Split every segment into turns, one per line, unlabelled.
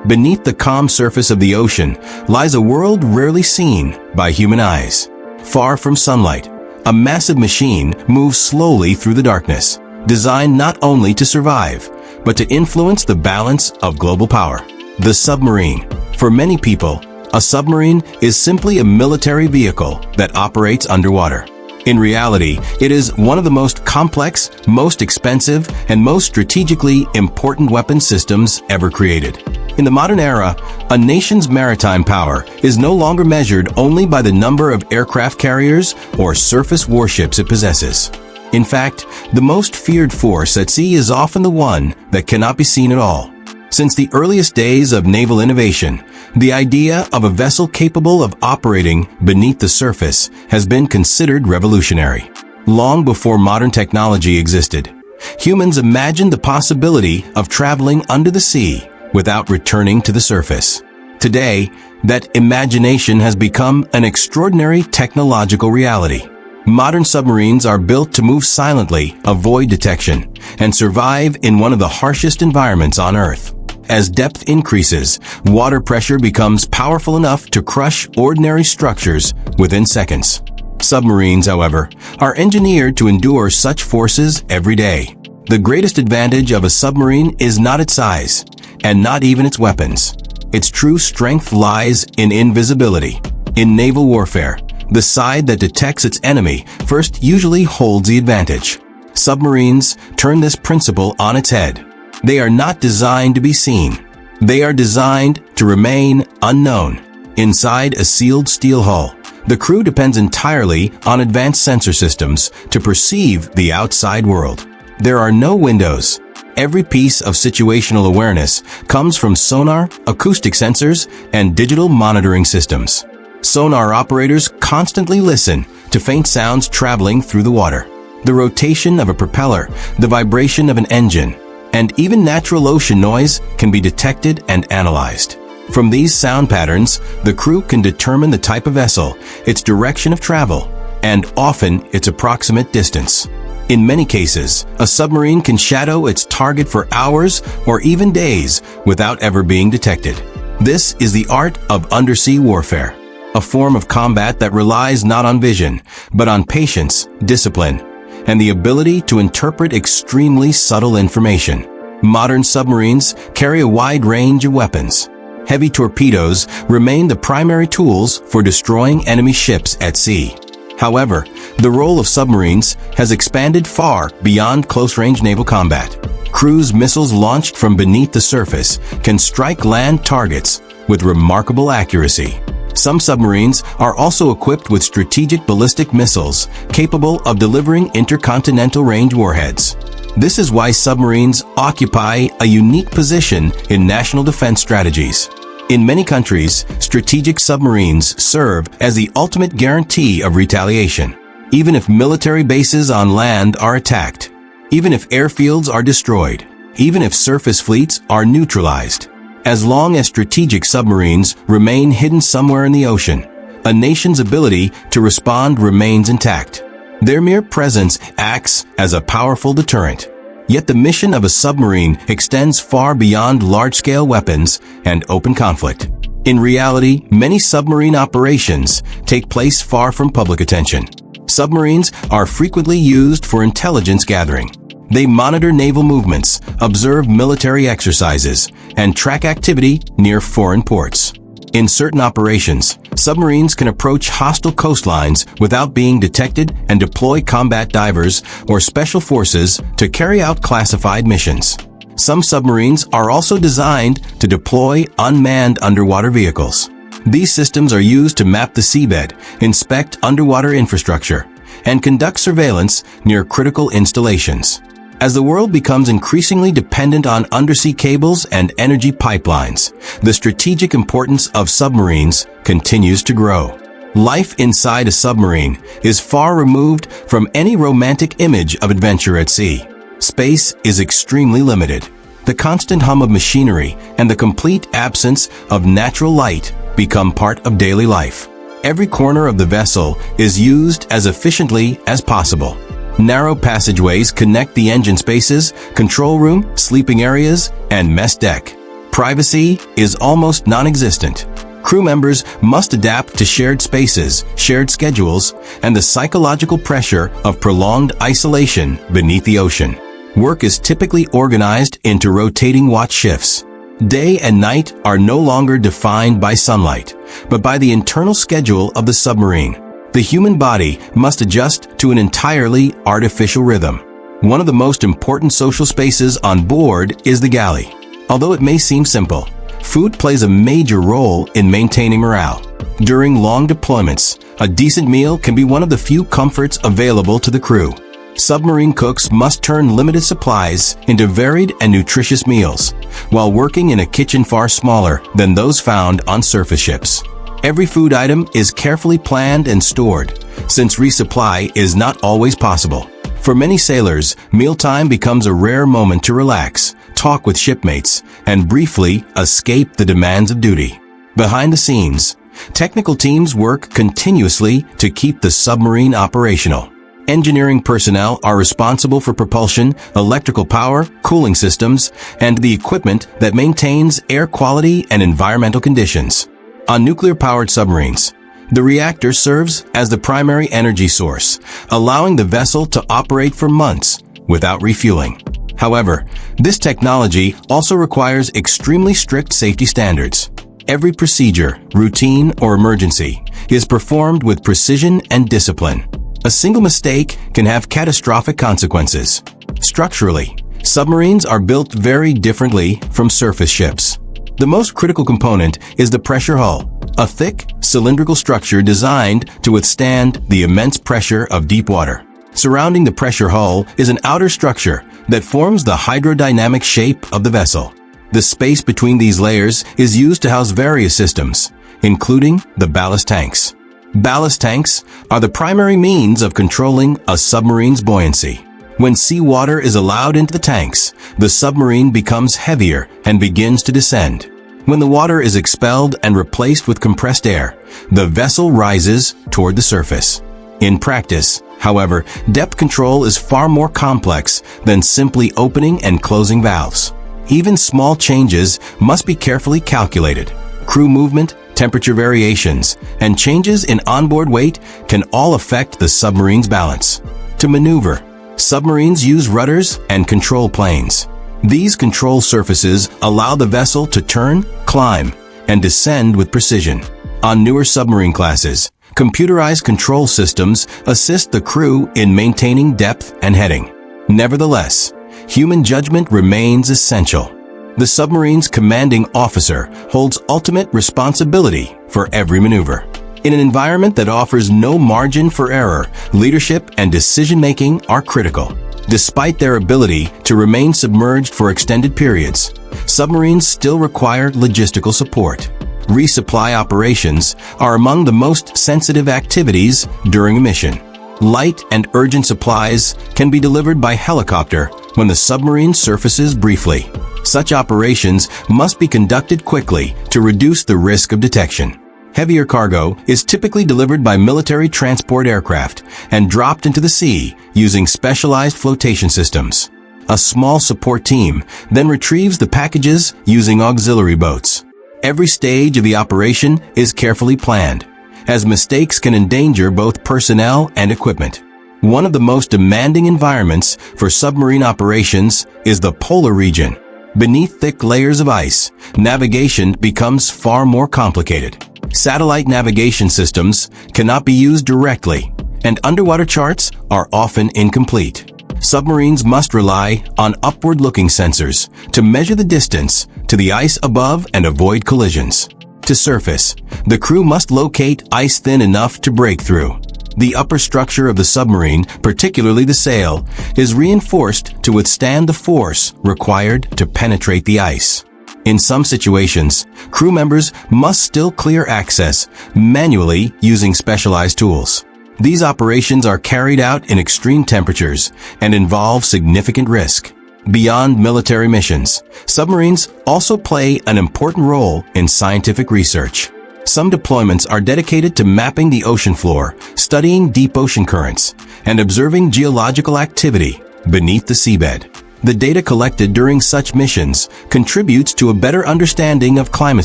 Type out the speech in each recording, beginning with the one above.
Beneath the calm surface of the ocean lies a world rarely seen by human eyes. Far from sunlight, a massive machine moves slowly through the darkness, designed not only to survive, but to influence the balance of global power. The submarine. For many people, a submarine is simply a military vehicle that operates underwater. In reality, it is one of the most complex, most expensive, and most strategically important weapon systems ever created. In the modern era, a nation's maritime power is no longer measured only by the number of aircraft carriers or surface warships it possesses. In fact, the most feared force at sea is often the one that cannot be seen at all. Since the earliest days of naval innovation, the idea of a vessel capable of operating beneath the surface has been considered revolutionary. Long before modern technology existed, humans imagined the possibility of traveling under the sea without returning to the surface. Today, that imagination has become an extraordinary technological reality. Modern submarines are built to move silently, avoid detection, and survive in one of the harshest environments on Earth. As depth increases, water pressure becomes powerful enough to crush ordinary structures within seconds. Submarines, however, are engineered to endure such forces every day. The greatest advantage of a submarine is not its size, and not even its weapons. Its true strength lies in invisibility. In naval warfare, the side that detects its enemy first usually holds the advantage. Submarines turn this principle on its head. They are not designed to be seen. They are designed to remain unknown. Inside a sealed steel hull, the crew depends entirely on advanced sensor systems to perceive the outside world. There are no windows. Every piece of situational awareness comes from sonar, acoustic sensors, and digital monitoring systems. Sonar operators constantly listen to faint sounds traveling through the water. The rotation of a propeller, the vibration of an engine, and even natural ocean noise can be detected and analyzed. From these sound patterns, the crew can determine the type of vessel, its direction of travel, and often its approximate distance. In many cases, a submarine can shadow its target for hours or even days without ever being detected. This is the art of undersea warfare, a form of combat that relies not on vision, but on patience, discipline, and the ability to interpret extremely subtle information. Modern submarines carry a wide range of weapons. Heavy torpedoes remain the primary tools for destroying enemy ships at sea. However, the role of submarines has expanded far beyond close-range naval combat. Cruise missiles launched from beneath the surface can strike land targets with remarkable accuracy. Some submarines are also equipped with strategic ballistic missiles capable of delivering intercontinental range warheads. This is why submarines occupy a unique position in national defense strategies. In many countries, strategic submarines serve as the ultimate guarantee of retaliation. Even if military bases on land are attacked, even if airfields are destroyed, even if surface fleets are neutralized, as long as strategic submarines remain hidden somewhere in the ocean, a nation's ability to respond remains intact. Their mere presence acts as a powerful deterrent. Yet the mission of a submarine extends far beyond large-scale weapons and open conflict. In reality, many submarine operations take place far from public attention. Submarines are frequently used for intelligence gathering. They monitor naval movements, observe military exercises, and track activity near foreign ports. In certain operations, submarines can approach hostile coastlines without being detected and deploy combat divers or special forces to carry out classified missions. Some submarines are also designed to deploy unmanned underwater vehicles. These systems are used to map the seabed, inspect underwater infrastructure, and conduct surveillance near critical installations. As the world becomes increasingly dependent on undersea cables and energy pipelines, the strategic importance of submarines continues to grow. Life inside a submarine is far removed from any romantic image of adventure at sea. Space is extremely limited. The constant hum of machinery and the complete absence of natural light become part of daily life. Every corner of the vessel is used as efficiently as possible. Narrow passageways connect the engine spaces, control room, sleeping areas, and mess deck. Privacy is almost non-existent. Crew members must adapt to shared spaces, shared schedules, and the psychological pressure of prolonged isolation beneath the ocean. Work is typically organized into rotating watch shifts. Day and night are no longer defined by sunlight, but by the internal schedule of the submarine. The human body must adjust to an entirely artificial rhythm. One of the most important social spaces on board is the galley. Although it may seem simple, food plays a major role in maintaining morale. During long deployments, a decent meal can be one of the few comforts available to the crew. Submarine cooks must turn limited supplies into varied and nutritious meals, while working in a kitchen far smaller than those found on surface ships. Every food item is carefully planned and stored, since resupply is not always possible. For many sailors, mealtime becomes a rare moment to relax, talk with shipmates, and briefly escape the demands of duty. Behind the scenes, technical teams work continuously to keep the submarine operational. Engineering personnel are responsible for propulsion, electrical power, cooling systems, and the equipment that maintains air quality and environmental conditions. On nuclear-powered submarines, the reactor serves as the primary energy source, allowing the vessel to operate for months without refueling. However, this technology also requires extremely strict safety standards. Every procedure, routine, or emergency is performed with precision and discipline. A single mistake can have catastrophic consequences. Structurally, submarines are built very differently from surface ships. The most critical component is the pressure hull, a thick, cylindrical structure designed to withstand the immense pressure of deep water. Surrounding the pressure hull is an outer structure that forms the hydrodynamic shape of the vessel. The space between these layers is used to house various systems, including the ballast tanks. Ballast tanks are the primary means of controlling a submarine's buoyancy. When seawater is allowed into the tanks, the submarine becomes heavier and begins to descend. When the water is expelled and replaced with compressed air, the vessel rises toward the surface. In practice, however, depth control is far more complex than simply opening and closing valves. Even small changes must be carefully calculated. Crew movement, temperature variations, and changes in onboard weight can all affect the submarine's balance. To maneuver, submarines use rudders and control planes. These control surfaces allow the vessel to turn, climb, and descend with precision. On newer submarine classes, computerized control systems assist the crew in maintaining depth and heading. Nevertheless, human judgment remains essential. The submarine's commanding officer holds ultimate responsibility for every maneuver. In an environment that offers no margin for error, leadership and decision-making are critical. Despite their ability to remain submerged for extended periods, submarines still require logistical support. Resupply operations are among the most sensitive activities during a mission. Light and urgent supplies can be delivered by helicopter when the submarine surfaces briefly. Such operations must be conducted quickly to reduce the risk of detection. Heavier cargo is typically delivered by military transport aircraft and dropped into the sea using specialized flotation systems. A small support team then retrieves the packages using auxiliary boats. Every stage of the operation is carefully planned, as mistakes can endanger both personnel and equipment. One of the most demanding environments for submarine operations is the polar region. Beneath thick layers of ice, navigation becomes far more complicated. Satellite navigation systems cannot be used directly, and underwater charts are often incomplete. Submarines must rely on upward-looking sensors to measure the distance to the ice above and avoid collisions. To surface, the crew must locate ice thin enough to break through. The upper structure of the submarine, particularly the sail, is reinforced to withstand the force required to penetrate the ice. In some situations, crew members must still clear access manually using specialized tools. These operations are carried out in extreme temperatures and involve significant risk. Beyond military missions, submarines also play an important role in scientific research. Some deployments are dedicated to mapping the ocean floor, studying deep ocean currents, and observing geological activity beneath the seabed. The data collected during such missions contributes to a better understanding of climate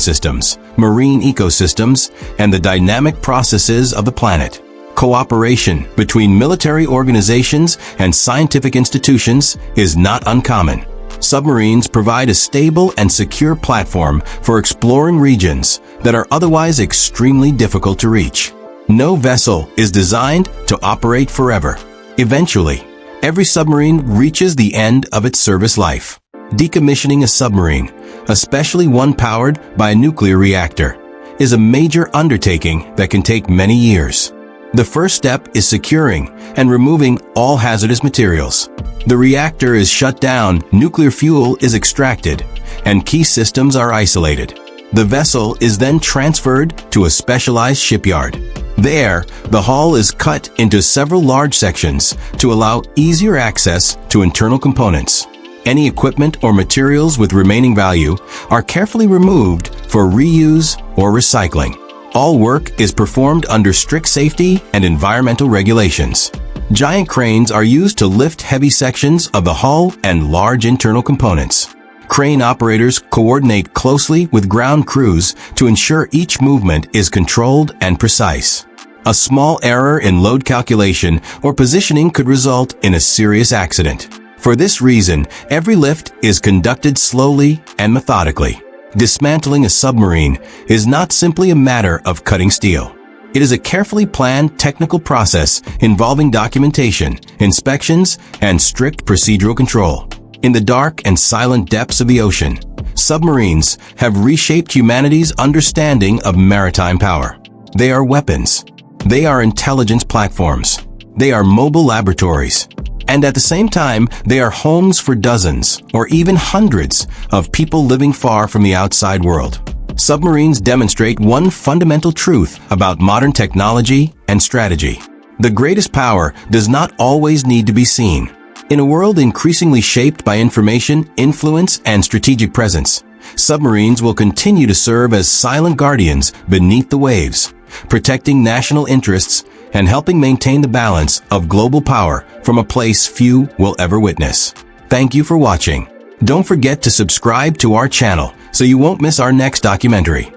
systems, marine ecosystems, and the dynamic processes of the planet. Cooperation between military organizations and scientific institutions is not uncommon. Submarines provide a stable and secure platform for exploring regions that are otherwise extremely difficult to reach. No vessel is designed to operate forever. Eventually, every submarine reaches the end of its service life. Decommissioning a submarine, especially one powered by a nuclear reactor, is a major undertaking that can take many years. The first step is securing and removing all hazardous materials. The reactor is shut down, nuclear fuel is extracted, and key systems are isolated. The vessel is then transferred to a specialized shipyard. There, the hull is cut into several large sections to allow easier access to internal components. Any equipment or materials with remaining value are carefully removed for reuse or recycling. All work is performed under strict safety and environmental regulations. Giant cranes are used to lift heavy sections of the hull and large internal components. Crane operators coordinate closely with ground crews to ensure each movement is controlled and precise. A small error in load calculation or positioning could result in a serious accident. For this reason, every lift is conducted slowly and methodically. Dismantling a submarine is not simply a matter of cutting steel. It is a carefully planned technical process involving documentation, inspections, and strict procedural control. In the dark and silent depths of the ocean, submarines have reshaped humanity's understanding of maritime power. They are weapons. They are intelligence platforms. They are mobile laboratories. And at the same time, they are homes for dozens or even hundreds of people living far from the outside world. Submarines demonstrate one fundamental truth about modern technology and strategy. The greatest power does not always need to be seen. In a world increasingly shaped by information, influence, and strategic presence, submarines will continue to serve as silent guardians beneath the waves, protecting national interests and helping maintain the balance of global power from a place few will ever witness. Thank you for watching. Don't forget to subscribe to our channel so you won't miss our next documentary.